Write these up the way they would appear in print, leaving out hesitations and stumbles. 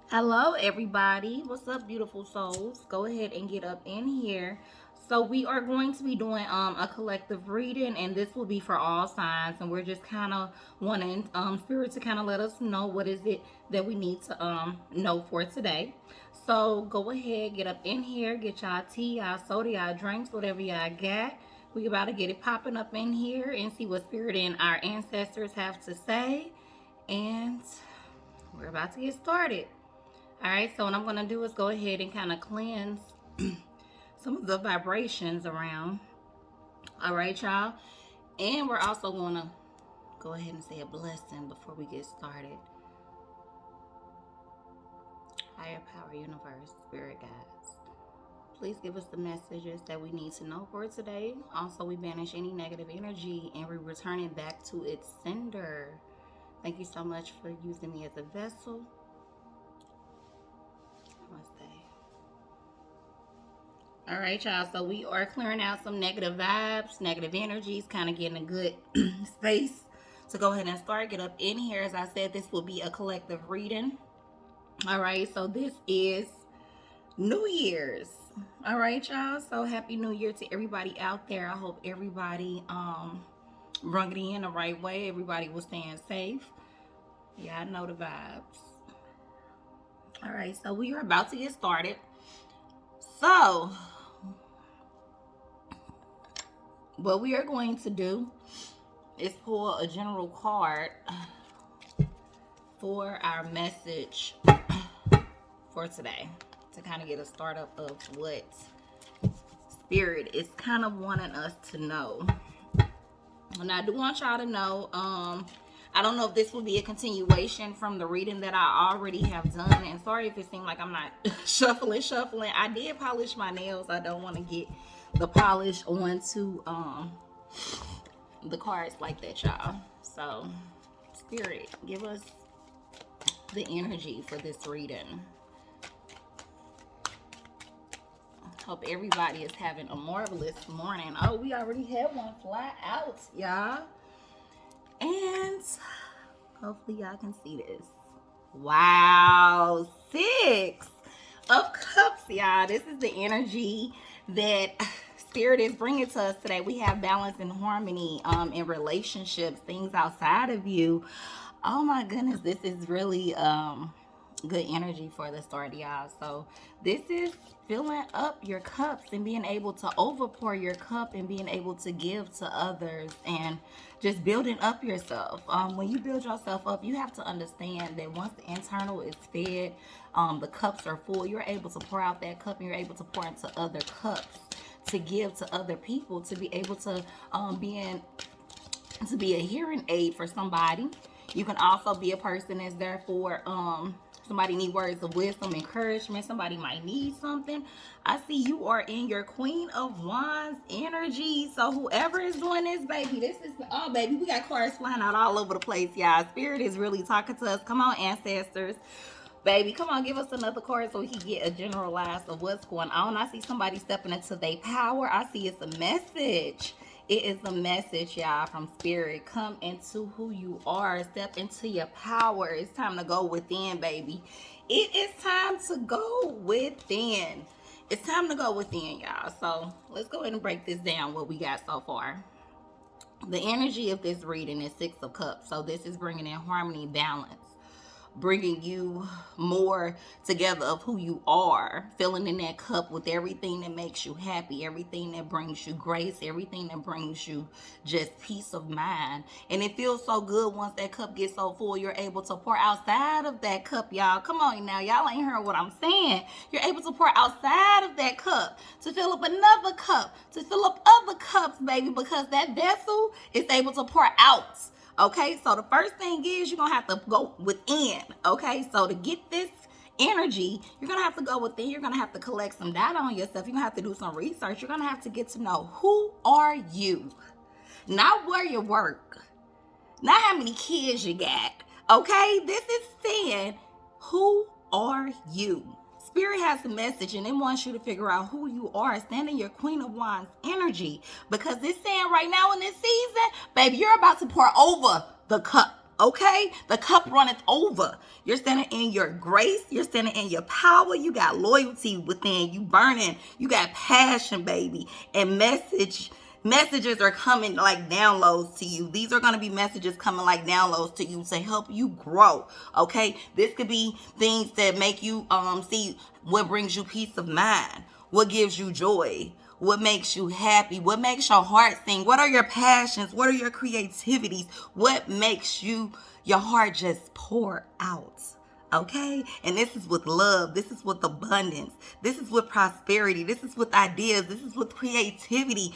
Hello, everybody. What's up, beautiful souls? Go ahead and get up in here. So we are going to be doing a collective reading, and this will be for all signs. And we're just kind of wanting spirit to kind of let us know what is it that we need to know for today. So go ahead, get up in here, get y'all tea, y'all soda, y'all drinks, whatever y'all got. We about to get it popping up in here and see what spirit and our ancestors have to say. And we're about to get started. All right, so what I'm going to do is go ahead and kind of cleanse some of the vibrations around. All right, y'all. And we're also going to go ahead and say a blessing before we get started. Higher power, universe, spirit guides, please give us the messages that we need to know for today. Also, we banish any negative energy and we return it back to its sender. Thank you so much for using me as a vessel. Namaste. All right, y'all. So we are clearing out some negative vibes, negative energies, kind of getting a good space to go ahead and start. Get up in here. As I said, this will be a collective reading. All right. So this is New Year's. All right, y'all. So happy New Year to everybody out there. I hope everybody rung it in the right way. Everybody was staying safe. Yeah, I know the vibes. All right. So we are about to get started. So what we are going to do is pull a general card for our message for today to kind of get a start up of what spirit is kind of wanting us to know. And I do want y'all to know, I don't know if this will be a continuation from the reading that I already have done. And sorry if it seemed like I'm not shuffling. I did polish my nails. I don't want to get the polish onto the cards like that, y'all. So, spirit, give us the energy for this reading. Hope everybody is having a marvelous morning. Oh, we already had one fly out, y'all. And hopefully y'all can see this. Wow, 6 of Cups, y'all. This is the energy that spirit is bringing to us today. We have balance and harmony in relationships, things outside of you. Oh my goodness, this is really good energy for the start, y'all. So this is filling up your cups and being able to overpour your cup and being able to give to others and just building up yourself. When you build yourself up, you have to understand that once the internal is fed, the cups are full, you're able to pour out that cup and you're able to pour into other cups to give to other people, to be able to be a hearing aid for somebody. You can also be a person that's there for somebody need words of wisdom, encouragement. Somebody might need something. I see you are in your Queen of Wands energy. So whoever is doing this, baby, this is, oh, baby, we got cards flying out all over the place, y'all. Spirit is really talking to us. Come on, ancestors. Baby, come on, give us another card so we can get a generalized of what's going on. I see somebody stepping into their power. I see it's a message. It is a message, y'all, from spirit. Come into who you are. Step into your power. It's time to go within, baby. It is time to go within. It's time to go within, y'all. So let's go ahead and break this down, what we got so far. The energy of this reading is 6 of Cups. So this is bringing in harmony, balance, bringing you more together of who you are, filling in that cup with everything that makes you happy, everything that brings you grace, everything that brings you just peace of mind. And it feels so good once that cup gets so full, you're able to pour outside of that cup, y'all. Come on now, y'all ain't heard what I'm saying. You're able to pour outside of that cup to fill up another cup, to fill up other cups, baby, because that vessel is able to pour out. Okay, so the first thing is you're going to have to go within. Okay, so to get this energy, you're going to have to go within. You're going to have to collect some data on yourself. You're going to have to do some research. You're going to have to get to know, who are you? Not where you work. Not how many kids you got. Okay, this is saying, who are you? Spirit has a message and it wants you to figure out who you are. Stand in your Queen of Wands energy, because it's saying right now in this season, baby, you're about to pour over the cup. Okay, the cup runneth over. You're standing in your grace. You're standing in your power. You got loyalty within you, burning. You got passion, baby. And messages are coming like downloads to you. These are going to be messages coming like downloads to you to help you grow. Okay, this could be things that make you see what brings you peace of mind, what gives you joy, what makes you happy, what makes your heart sing, what are your passions, what are your creativities, what makes your heart just pour out. Okay, and this is with love, this is with abundance, this is with prosperity, this is with ideas, this is with creativity.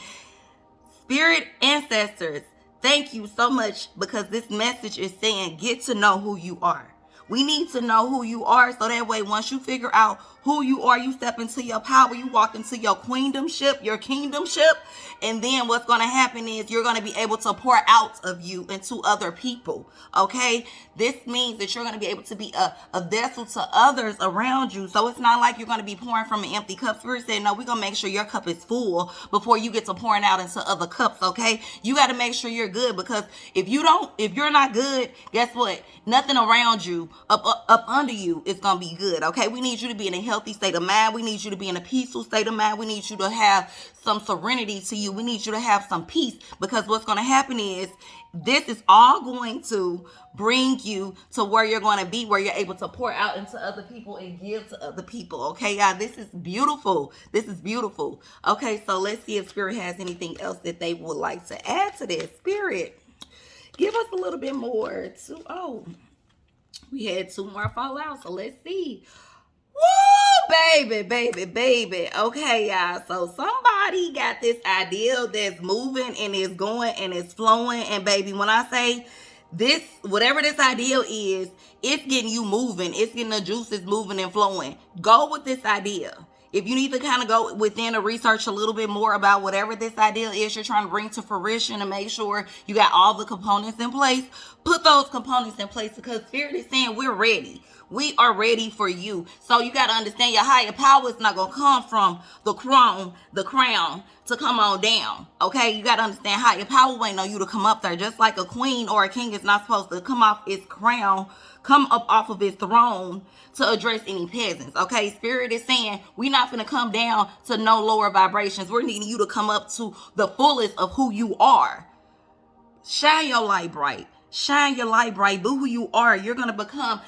Spirit ancestors, thank you so much, because this message is saying get to know who you are. We need to know who you are, so that way once you figure out who you are, you step into your power, you walk into your queendomship, your kingdomship, and then what's going to happen is you're going to be able to pour out of you into other people. Okay, this means that you're going to be able to be a vessel to others around you. So it's not like you're going to be pouring from an empty cup. Spirit said, no, we're going to make sure your cup is full before you get to pouring out into other cups. Okay, you got to make sure you're good, because if you're not good, guess what? Nothing around you, up under you, is going to be good. Okay, we need you to be in a healthy state of mind. We need you to be in a peaceful state of mind. We need you to have some serenity to you. We need you to have some peace, because what's going to happen is this is all going to bring you to where you're going to be, where you're able to pour out into other people and give to other people. Okay, y'all, this is beautiful. This is beautiful. Okay, so let's see if Spirit has anything else that they would like to add to this. Spirit, give us a little bit more. We had 2 more fall out, so let's see. Woo, baby. Okay, y'all. So somebody got this idea that's moving and is going and is flowing. And baby, when I say this, whatever this idea is, it's getting you moving. It's getting the juices moving and flowing. Go with this idea. If you need to kind of go within and research a little bit more about whatever this idea is you're trying to bring to fruition, and make sure you got all the components in place, put those components in place, because Spirit is saying we're ready. We are ready for you. So you got to understand your higher power is not going to come from the crown to come on down. Okay, you got to understand higher power waiting on you to come up there. Just like a queen or a king is not supposed to come off its crown, come up off of its throne to address any peasants. Okay, Spirit is saying we're not going to come down to no lower vibrations. We're needing you to come up to the fullest of who you are. Shine your light bright. Shine your light bright. Be who you are. You're going to become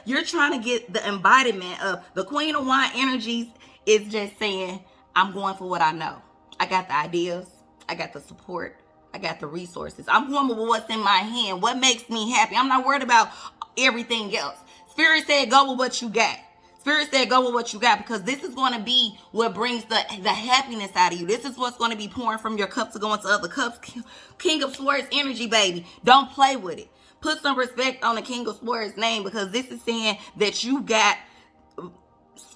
you're trying to get the embodiment of the Queen of Wine energies. Is just saying, I'm going for what I know. I got the ideas. I got the support. I got the resources. I'm going with what's in my hand. What makes me happy. I'm not worried about everything else. Spirit said, go with what you got. Spirit said, go with what you got, because this is going to be what brings the happiness out of you. This is what's going to be pouring from your cup to go into other cups. King of Swords energy, baby. Don't play with it. Put some respect on the King of Swords name, because this is saying that you got,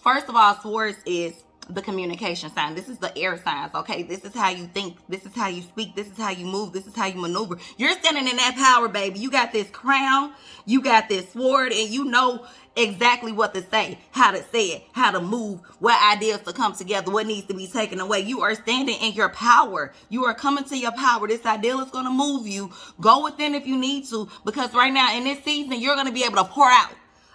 first of all, Swords is the communication sign. This is the air signs. Okay, this is how you think. This is how you speak. This is how you move. This is how you maneuver. You're standing in that power, baby. You got this crown. You got this sword, and you know exactly what to say, how to say it, how to move, what ideas to come together, what needs to be taken away. You are standing in your power. You are coming to your power. This idea is going to move you. Go within if you need to, because right now in this season, you're going to be able to pour out.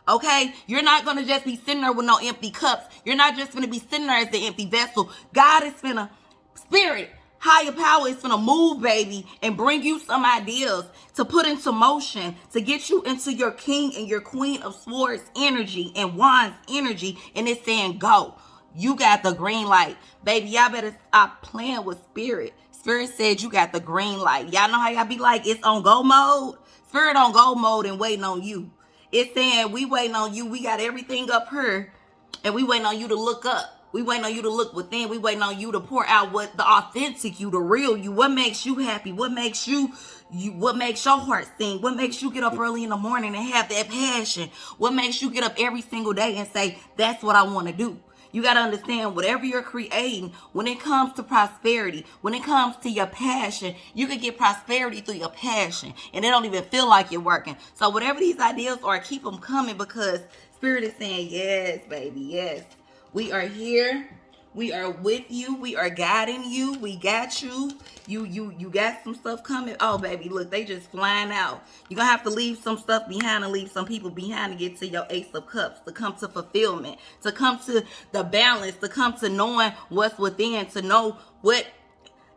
Okay, you're not going to just be sitting there with no empty cups. You're not just going to be sitting there as the empty vessel. God is finna, Spirit, higher power is finna move, baby, and bring you some ideas to put into motion, to get you into your King and your Queen of Swords energy and Wands energy. And it's saying, go. You got the green light. Baby, y'all better stop playing with Spirit. Spirit said you got the green light. Y'all know how y'all be like, it's on go mode? Spirit on go mode and waiting on you. It's saying we waiting on you. We got everything up here, and we waiting on you to look up. We waiting on you to look within. We waiting on you to pour out what the authentic you, the real you. What makes you happy? What makes what makes your heart sing? What makes you get up early in the morning and have that passion? What makes you get up every single day and say, that's what I want to do? You got to understand, whatever you're creating, when it comes to prosperity, when it comes to your passion, you can get prosperity through your passion, and it don't even feel like you're working. So whatever these ideas are, keep them coming, because Spirit is saying, yes, baby, yes. We are here. We are with you. We are guiding you. We got you. You got some stuff coming. Oh, baby, look, they just flying out. You're going to have to leave some stuff behind and leave some people behind to get to your Ace of Cups, to come to fulfillment, to come to the balance, to come to knowing what's within, to know what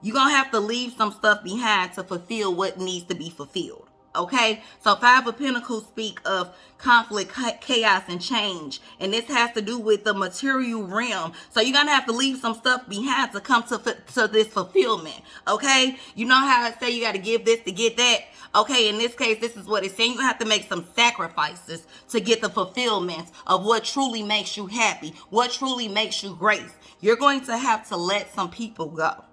you're going to have to leave some stuff behind to fulfill what needs to be fulfilled. Okay, so Five of Pentacles speak of conflict, chaos, and change. And this has to do with the material realm. So you're going to have to leave some stuff behind to come to this fulfillment. Okay, you know how I say you got to give this to get that? Okay, in this case, this is what it's saying. You're going to have to make some sacrifices to get the fulfillment of what truly makes you happy, what truly makes you great. You're going to have to let some people go.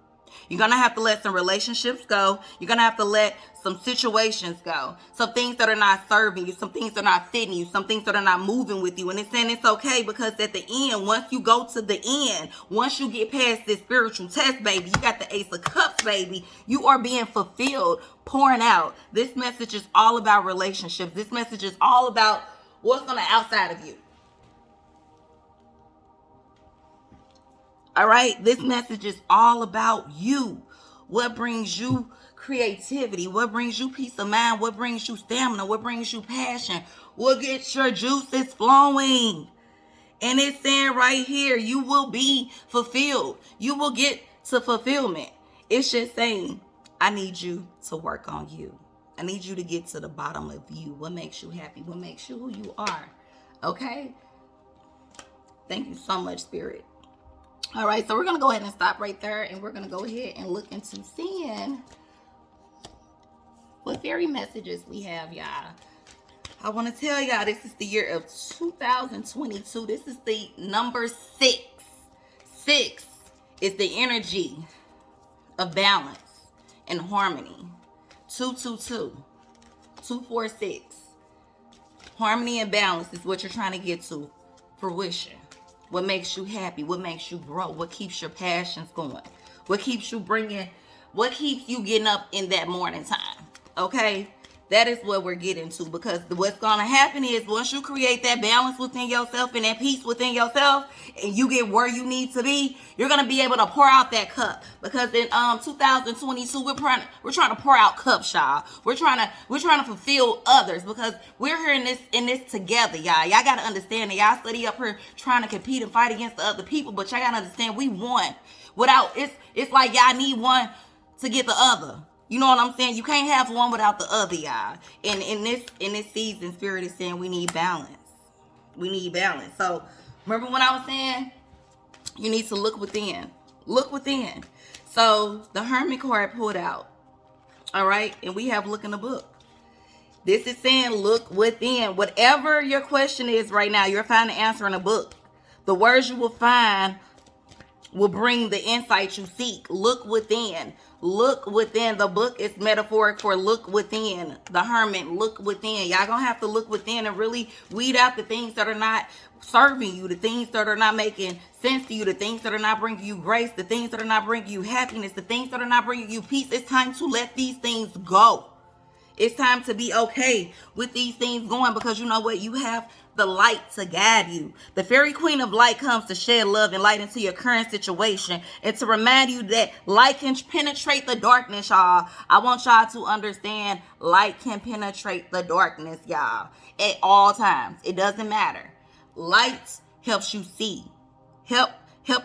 You're going to have to let some relationships go. You're going to have to let some situations go. Some things that are not serving you. Some things that are not fitting you. Some things that are not moving with you. And it's saying it's okay because at the end, once you go to the end, once you get past this spiritual test, baby, you got the Ace of Cups, baby. You are being fulfilled, pouring out. This message is all about relationships. This message is all about what's on the outside of you. All right, this message is all about you. What brings you creativity? What brings you peace of mind? What brings you stamina? What brings you passion? What gets your juices flowing? And it's saying right here, you will be fulfilled. You will get to fulfillment. It's just saying, I need you to work on you. I need you to get to the bottom of you. What makes you happy? What makes you who you are? Okay? Thank you so much, Spirit. All right, so we're going to go ahead and stop right there, and we're going to go ahead and look into seeing what fairy messages we have, y'all. I want to tell y'all this is the year of 2022. This is the number 6. 6 is the energy of balance and harmony. 222. 246. Harmony and balance is what you're trying to get to fruition. What makes you happy? What makes you grow? What keeps your passions going? What keeps you getting up in that morning time? Okay? That is what we're getting to, because what's going to happen is once you create that balance within yourself and that peace within yourself and you get where you need to be, you're going to be able to pour out that cup. Because in 2022, we're trying to pour out cups, y'all. We're trying to fulfill others because we're here in this together, y'all. Y'all got to understand that y'all study up here trying to compete and fight against the other people, but y'all got to understand we won. It's like y'all need one to get the other. You know what I'm saying? You can't have one without the other, y'all. And in this season, Spirit is saying we need balance. We need balance. So remember when I was saying you need to look within. Look within. So the Hermit card pulled out. All right? And we have look in the book. This is saying look within. Whatever your question is right now, you'll find the answer in a book. The words you will find will bring the insight you seek. Look within. Look within. The book is metaphoric for look within. The Hermit, look within. Y'all gonna have to look within and really weed out the things that are not serving you, the things that are not making sense to you, the things that are not bringing you grace, the things that are not bringing you happiness, the things that are not bringing you peace. It's time to let these things go. It's time to be okay with these things going, because you know what? You have the light to guide you. The fairy queen of light comes to shed love and light into your current situation and to remind you that light can penetrate the darkness, y'all. I want y'all to understand light can penetrate the darkness, y'all, at all times. It doesn't matter. Light helps you see. Help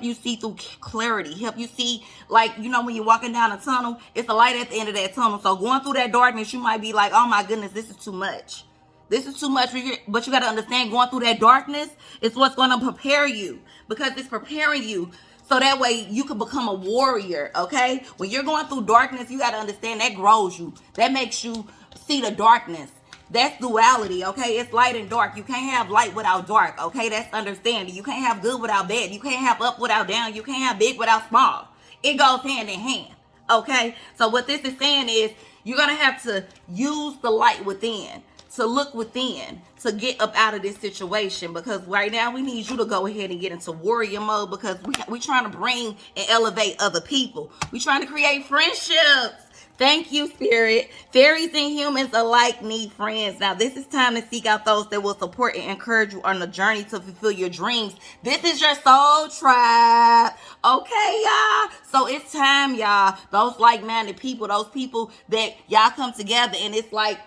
you see through clarity. Help you see, like, you know, when you're walking down a tunnel, it's a light at the end of that tunnel. So going through that darkness, you might be like, oh my goodness, this is too much. This is too much. But you got to understand, going through that darkness is what's going to prepare you, because it's preparing you so that way you can become a warrior, okay? When you're going through darkness, you got to understand that grows you. That makes you see the darkness. That's duality, okay? It's light and dark. You can't have light without dark, okay? That's understanding. You can't have good without bad. You can't have up without down. You can't have big without small. It goes hand in hand, okay? So what this is saying is you're going to have to use the light within, to look within, to get up out of this situation, because right now we need you to go ahead and get into warrior mode, because we're trying to bring and elevate other people. We're trying to create friendships. Thank you, Spirit. Fairies and humans alike need friends. Now, this is time to seek out those that will support and encourage you on the journey to fulfill your dreams. This is your soul tribe. Okay, y'all? So it's time, y'all. Those like-minded people, those people that y'all come together and it's like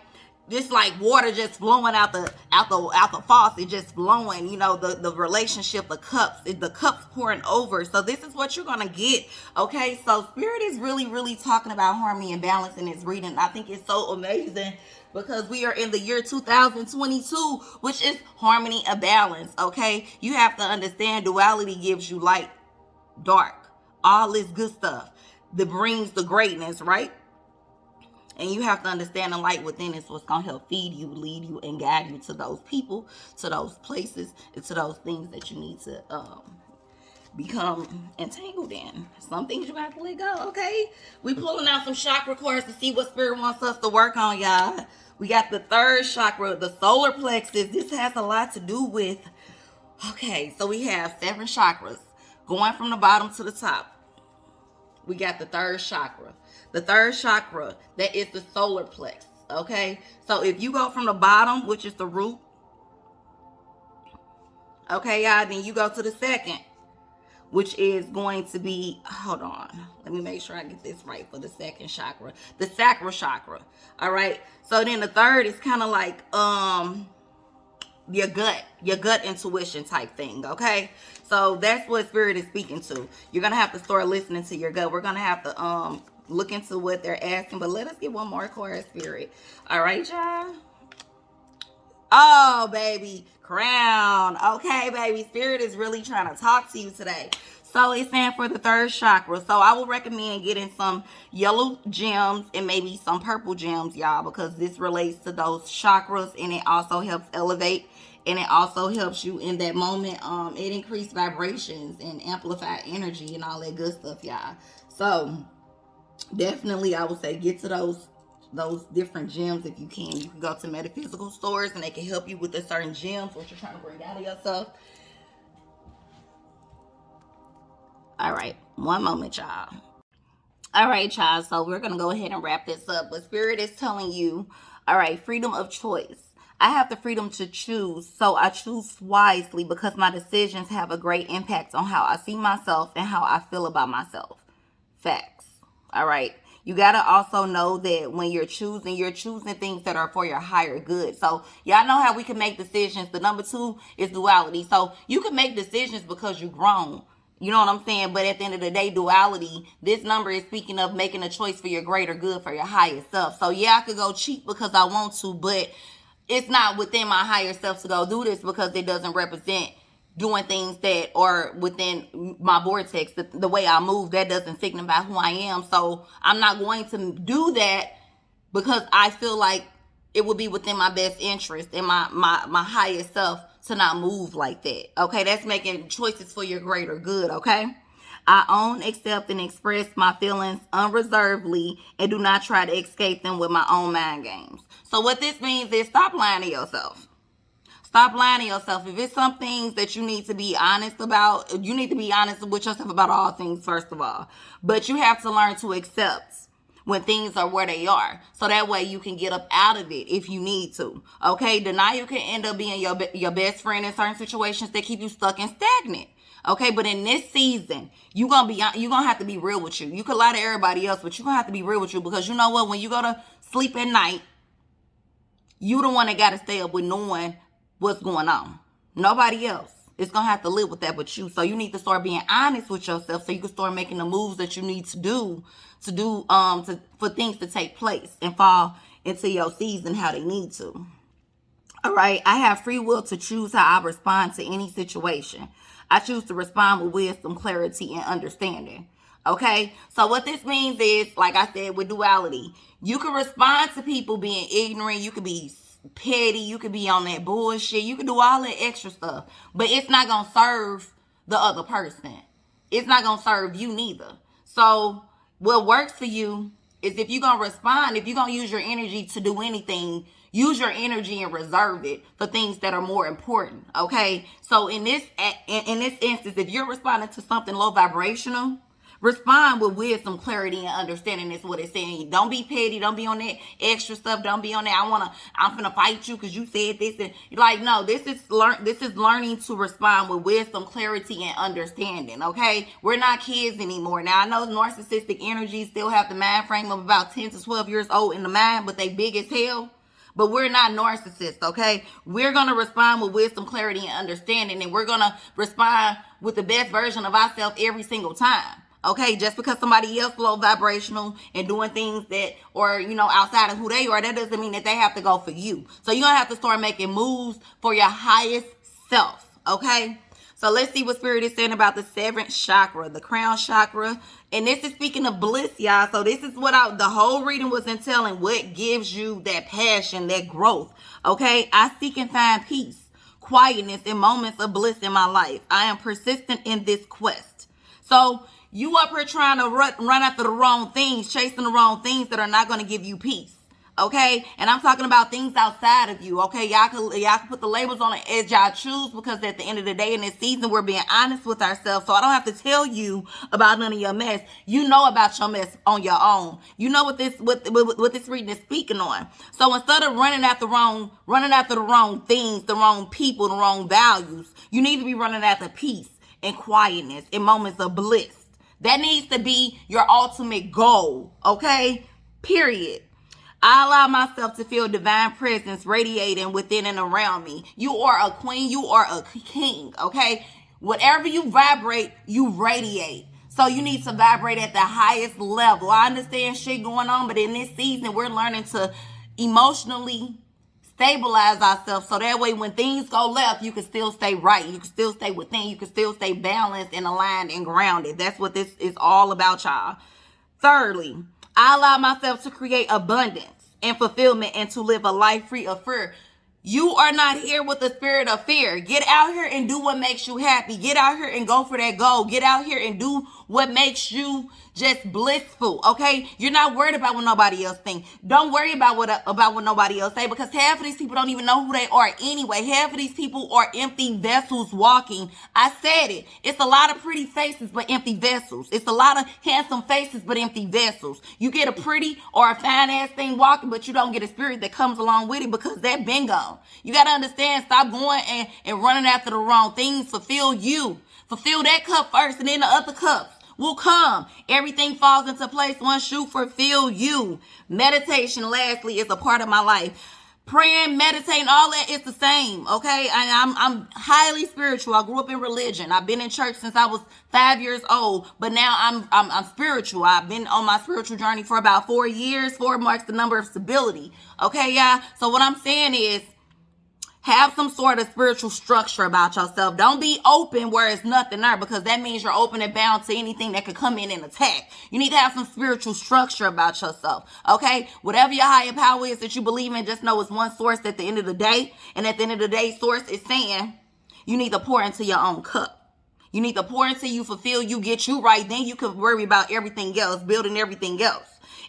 water just flowing out the faucet, just flowing, the relationship, the cups pouring over. So this is what you're gonna get. Okay, so Spirit is really, really talking about harmony and balance in his reading. I think it's so amazing because we are in the year 2022, which is harmony and balance. Okay, you have to understand duality gives you light, dark, all this good stuff that brings the greatness, right? And you have to understand the light within is what's going to help feed you, lead you, and guide you to those people, to those places, and to those things that you need to become entangled in. Some things you have to let go, okay? We pulling out some chakra cards to see what Spirit wants us to work on, y'all. We got the third chakra, the solar plexus. This has a lot to do with, okay, so we have 7 chakras going from the bottom to the top. We got the third chakra. The third chakra, that is the solar plexus, okay? So if you go from the bottom, which is the root, okay, y'all, then you go to the second, which is going to be, hold on, let me make sure I get this right for the second chakra, the sacral chakra, all right? So then the third is kind of like your gut intuition type thing, okay? So that's what Spirit is speaking to. You're gonna have to start listening to your gut. We're gonna have to look into what they're asking, but let us get one more card, Spirit. All right, y'all. Oh, baby, crown. Okay, baby, Spirit is really trying to talk to you today. So it's saying for the third chakra. So I would recommend getting some yellow gems and maybe some purple gems, y'all, because this relates to those chakras and it also helps elevate and it also helps you in that moment. It increases vibrations and amplify energy and all that good stuff, y'all. So definitely I would say get to those different gems if you can. You can go to metaphysical stores and they can help you with the certain gems, what you're trying to bring out of yourself. All right, one moment, y'all. All right, y'all, so we're going to go ahead and wrap this up. But Spirit is telling you, all right, freedom of choice. I have the freedom to choose, so I choose wisely because my decisions have a great impact on how I see myself and how I feel about myself. Facts. All right. You got to also know that when you're choosing things that are for your higher good. So y'all know how we can make decisions. The number 2 is duality. So you can make decisions because you've grown. You know what I'm saying? But at the end of the day, duality, this number is speaking of making a choice for your greater good, for your higher self. So yeah, I could go cheat because I want to, but it's not within my higher self to go do this because it doesn't represent doing things that are within my vortex. The way I move, that doesn't signify who I am. So I'm not going to do that because I feel like it would be within my best interest and my highest self to not move like that. Okay, that's making choices for your greater good. Okay, I own, accept, and express my feelings unreservedly and do not try to escape them with my own mind games. So what this means is stop lying to yourself. Stop lying to yourself. If it's some things that you need to be honest about, you need to be honest with yourself about all things, first of all. But you have to learn to accept when things are where they are. So that way you can get up out of it if you need to. Okay? Denial can end up being your best friend in certain situations that keep you stuck and stagnant. Okay? But in this season, you're gonna have to be real with you. You could lie to everybody else, but you're gonna have to be real with you because you know what? When you go to sleep at night, you the one that got to stay up with knowing what's going on. Nobody else is going to have to live with that but you. So you need to start being honest with yourself so you can start making the moves that you need to do for things to take place and fall into your season how they need to. All right. I have free will to choose how I respond to any situation. I choose to respond with wisdom, clarity, and understanding. Okay, so what this means is, like I said, with duality, you can respond to people being ignorant. You could be petty. You could be on that bullshit. You can do all that extra stuff, but it's not going to serve the other person. It's not going to serve you neither. So what works for you is if you're going to respond, if you're going to use your energy to do anything, use your energy and reserve it for things that are more important. Okay, so in this instance, if you're responding to something low vibrational, Respond with wisdom, clarity, and understanding is what it's saying. Don't be petty. Don't be on that extra stuff. Don't be on that. I'm finna fight you because you said this. And you're like, no, this is learning to respond with wisdom, clarity, and understanding. Okay, we're not kids anymore. Now I know narcissistic energies still have the mind frame of about 10 to 12 years old in the mind, but they big as hell. But we're not narcissists, okay? We're going to respond with wisdom, clarity, and understanding. And we're going to respond with the best version of ourselves every single time. Okay, just because somebody else low vibrational and doing things that, or, outside of who they are, that doesn't mean that they have to go for you. So you're going to have to start making moves for your highest self. Okay, so let's see what Spirit is saying about the 7th chakra, the crown chakra. And this is speaking of bliss, y'all. So this is what the whole reading was entailing. What gives you that passion, that growth? Okay, I seek and find peace, quietness, and moments of bliss in my life. I am persistent in this quest. So you up here trying to run after the wrong things, chasing the wrong things that are not going to give you peace. Okay, and I'm talking about things outside of you. Okay, y'all can put the labels on it as y'all choose, because at the end of the day in this season we're being honest with ourselves. So I don't have to tell you about none of your mess. You know about your mess on your own. You know what this reading is speaking on. So instead of running after the wrong things, the wrong people, the wrong values, you need to be running after peace and quietness and moments of bliss. That needs to be your ultimate goal. Okay, period. I allow myself to feel divine presence radiating within and around me. You are a queen. You are a king. Okay. Whatever you vibrate, you radiate. So you need to vibrate at the highest level. I understand shit going on, but in this season, we're learning to emotionally stabilize ourselves. So that way, when things go left, you can still stay right. You can still stay within. You can still stay balanced and aligned and grounded. That's what this is all about, y'all. Thirdly, I allow myself to create abundance and fulfillment and to live a life free of fear. You are not here with the spirit of fear. Get out here and do what makes you happy. Get out here and go for that goal. Get out here and do what makes you just blissful. Okay, you're not worried about what nobody else thinks. Don't worry about what nobody else say, because half of these people don't even know who they are anyway. Half of these people are empty vessels walking. I said it. It's a lot of pretty faces but empty vessels. It's a lot of handsome faces but empty vessels. You get a pretty or a fine ass thing walking, but you don't get a spirit that comes along with it, because that been gone. You got to understand, stop going and running after the wrong things. Fulfill you. Fulfill that cup first, and then the other cups will come. Everything falls into place once you fulfill you. Meditation, lastly, is a part of my life. Praying, meditating, all that is the same, okay? I'm highly spiritual. I grew up in religion. I've been in church since I was 5 years old, but now I'm spiritual. I've been on my spiritual journey for about 4 years. 4 marks the number of stability, okay, y'all? So what I'm saying is, have some sort of spiritual structure about yourself. Don't be open where it's nothing there, because that means you're open and bound to anything that could come in and attack. You need to have some spiritual structure about yourself, okay? Whatever your higher power is that you believe in, just know it's one source at the end of the day. And at the end of the day, source is saying you need to pour into your own cup. You need to pour into you, fulfill you, get you right. Then you can worry about everything else, building everything else.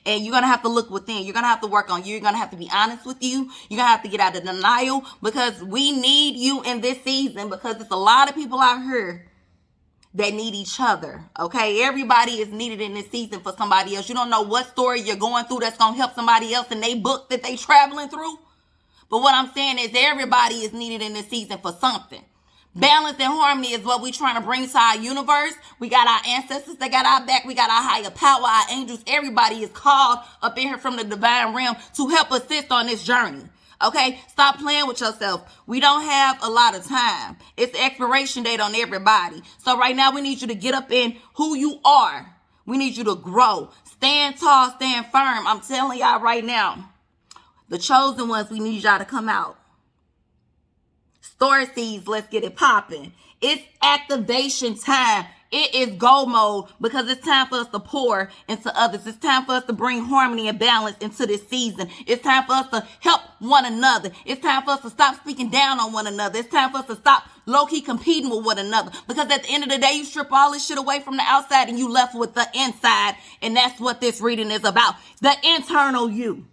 And you're going to have to look within. You're going to have to work on you. You're going to have to be honest with you. You're going to have to get out of denial, because we need you in this season, because there's a lot of people out here that need each other. Okay. Everybody is needed in this season for somebody else. You don't know what story you're going through that's going to help somebody else in their book that they traveling through. But what I'm saying is everybody is needed in this season for something. Balance and harmony is what we're trying to bring to our universe. We got our ancestors that got our back. We got our higher power, our angels. Everybody is called up in here from the divine realm to help assist on this journey. Okay, stop playing with yourself. We don't have a lot of time. It's the expiration date on everybody. So right now we need you to get up in who you are. We need you to grow. Stand tall, stand firm. I'm telling y'all right now, the chosen ones, we need y'all to come out. Store seeds, let's get it popping. It's activation time. It is go mode, because it's time for us to pour into others. It's time for us to bring harmony and balance into this season. It's time for us to help one another. It's time for us to stop speaking down on one another. It's time for us to stop low-key competing with one another, because at the end of the day, you strip all this shit away from the outside and you left with the inside. And that's what this reading is about. The internal you.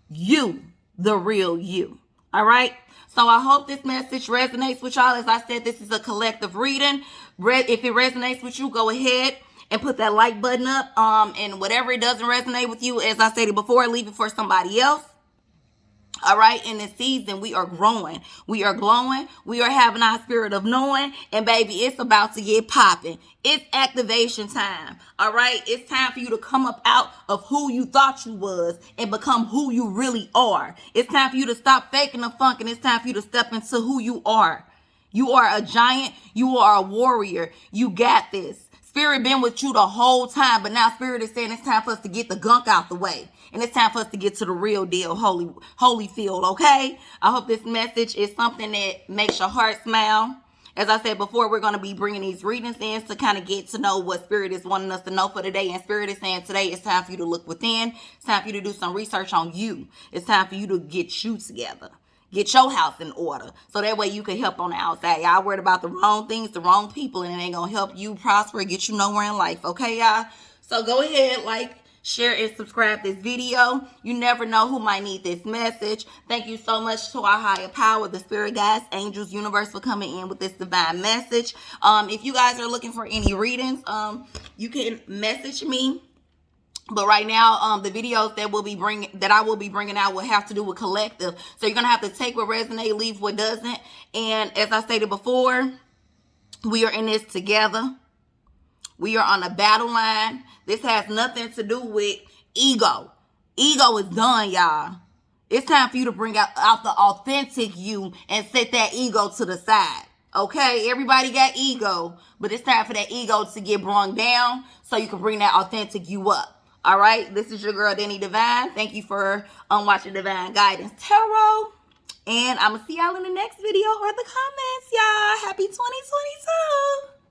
You, the real you. All right? So I hope this message resonates with y'all. As I said, this is a collective reading. If it resonates with you, go ahead and put that like button up. And whatever it doesn't resonate with you, as I stated before, leave it for somebody else. All right, in this season, we are growing. We are glowing. We are having our spirit of knowing. And baby, it's about to get popping. It's activation time. All right, it's time for you to come up out of who you thought you was and become who you really are. It's time for you to stop faking the funk, and it's time for you to step into who you are. You are a giant. You are a warrior. You got this. Spirit been with you the whole time, but now Spirit is saying it's time for us to get the gunk out the way. And it's time for us to get to the real deal, Holyfield, okay? I hope this message is something that makes your heart smile. As I said before, we're going to be bringing these readings in to kind of get to know what Spirit is wanting us to know for today. And Spirit is saying today it's time for you to look within. It's time for you to do some research on you. It's time for you to get you together. Get your house in order, so that way you can help on the outside. Y'all worried about the wrong things, the wrong people, and it ain't gonna help you prosper, get you nowhere in life, okay, y'all? So go ahead, like, share, and subscribe this video. You never know who might need this message. Thank you so much to our higher power, the spirit guides, angels, universe, for coming in with this divine message. If you guys are looking for any readings, you can message me. But right now, the videos that I will be bringing out will have to do with collective. So you're gonna have to take what resonates, leave what doesn't. And as I stated before, we are in this together. We are on a battle line. This has nothing to do with ego. Ego is done, y'all. It's time for you to bring out the authentic you and set that ego to the side. Okay, everybody got ego, but it's time for that ego to get brung down so you can bring that authentic you up. All right, this is your girl, Danny Divine. Thank you for watching Divine Guidance Tarot. And I'm going to see y'all in the next video or the comments, y'all. Happy 2022.